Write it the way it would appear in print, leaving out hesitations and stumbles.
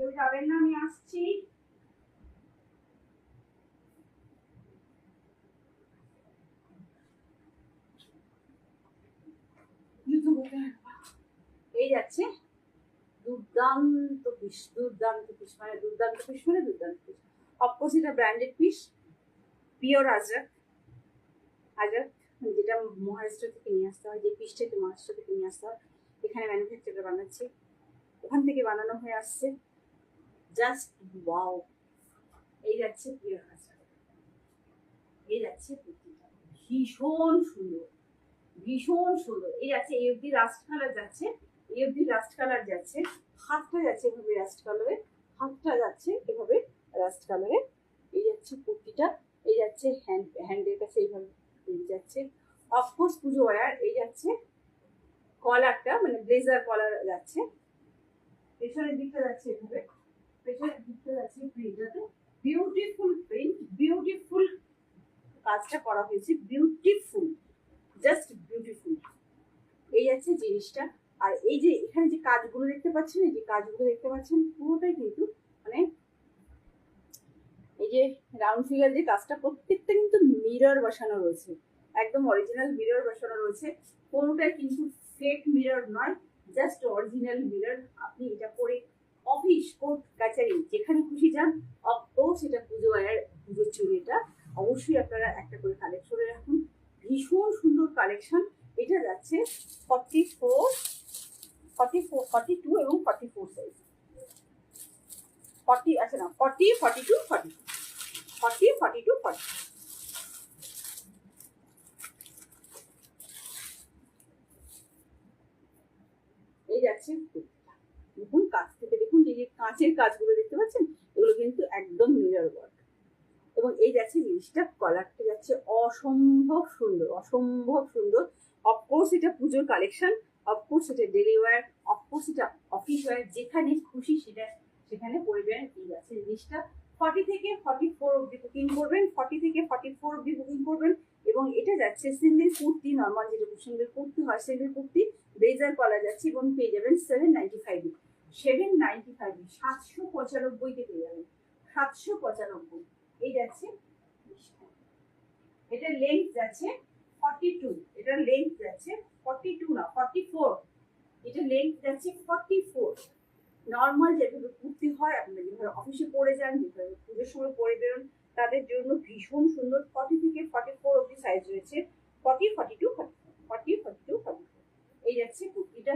কেউ যাবেন না, আমি আসছি। এই যাচ্ছে দুর্দান্ত পিস, দুর্দান্ত পিস, মানে দুর্দান্ত পিস, মানে দুর্দান্ত পিস। অফকোর্স এটা branded piece, pure Ajrak. Ajrak যেটা মহারাষ্ট্র থেকে নিয়ে আসতে হয়, যে পিসটাকে মহারাষ্ট্র থেকে নিয়ে আসতে হয়, এখানে ম্যানুফ্যাকচার বানাচ্ছে, ওখান থেকে বানানো হয়ে আসছে। Just wow. এই যাচ্ছে পিওর আজরাক, এই যাচ্ছে কুর্তিটা ভীষণ সুন্দর, ভীষণ সুন্দর। এই যাচ্ছে এই অব্দি রাস্ট কালার যাচ্ছে, এই অব্দি রাস্ট কালার যাচ্ছে, হাতটা যাচ্ছে এভাবে রাস্ট কালারে, হাতটা যাচ্ছে এভাবে রাস্ট কালারে। এই যাচ্ছে কুর্তিটা, এই যাচ্ছে হ্যান্ডের কাছে এইভাবে যাচ্ছে। অফকোর্স পুজো ওয়ার। এই যাচ্ছে কলারটা, মানে ব্লেজার কলার যাচ্ছে, পেছনের দিকটা যাচ্ছে এভাবে, পেছনের দিকটা যাচ্ছে প্রিন্টটাতে বিউটিফুল প্রিন্ট, বিউটিফুল কাজটা করা হয়েছে, বিউটিফুল, জাস্ট বিউটিফুল। এই যাচ্ছে জিনিসটা। আর এই যে এখানে যে কাজগুলো দেখতে পাচ্ছেন, এই যে কাজগুলো দেখতে পাচ্ছেন, পুরোটাই কিন্তু মানে এই যে রাউন্ড ফিগার যে কাজটা, প্রত্যেকটা কিন্তু মিরর বসানো রয়েছে, একদম অরিজিনাল মিরর বসানো রয়েছে। কোনোটাই কিন্তু ফেক মিরর নয়, জাস্ট অরিজিনাল মিরর। আপনি এটা পরে অফিস, কোর্ট কাছারি যেখানে খুশি যান। অফকোর্স এটা পুজো আর পুজোর চুরি, এটা অবশ্যই আপনারা একটা করে কালেক্ট করে রাখুন, ভীষণ সুন্দর কালেকশন। এটা যাচ্ছে 44, 44, 42 এবং 44 সাইজ। 40, আচ্ছা না, 40, 42, 40, 40, 42, 40। এই যাচ্ছে দেখুন, কাছ থেকে দেখুন, এই যে কাঁচের কাজগুলো দেখতে পাচ্ছেন, এগুলো কিন্তু একদম মিরর ওয়ার্ক। এবং এই যাচ্ছে জিনিসটা, কলারটা যাচ্ছে অসম্ভব সুন্দর, অসম্ভব সুন্দর। অফকোর্স এটা পুজোর কালেকশন, অফকোর্স এটা ডেলি ওয়্যার, অফকোর্স এটা অফিস ওয়্যার, যেখানে খুশি সেটা সেখানে পরবেন। এই যাচ্ছে জিনিসটা 40 থেকে 44 অব্দি বুকিং করবেন, 40 থেকে 44 অব্দি বুকিং করবেন। এবং এটা যাচ্ছে সিঙ্গেল কুর্তি, নর্মাল যেটা সিঙ্গেল কুর্তি হয়, সিঙ্গেল কুর্তি ব্লেজার কলা যাচ্ছে, এবং পেয়ে যাবেন 795, 795, 795 পেয়ে যাবেন, 795। এই যাচ্ছে, এটা লেন্থ যাচ্ছে 42, এটা লেন্থ যাচ্ছে 42 না 44, এটা লেন্থ যাচ্ছে 44। নর্মাল যেভাবে কুর্তি হয়, আপনারা যেভাবে অফিসে পরে যান, যেভাবে পুজোর সময় পরে বেরোন, তাদের জন্য ভীষণ সুন্দর। 40 থেকে 44 অব্দি সাইজ রয়েছে, 40, 42, 44, 40, 42, 44। এই যাচ্ছে কুর্তিটা।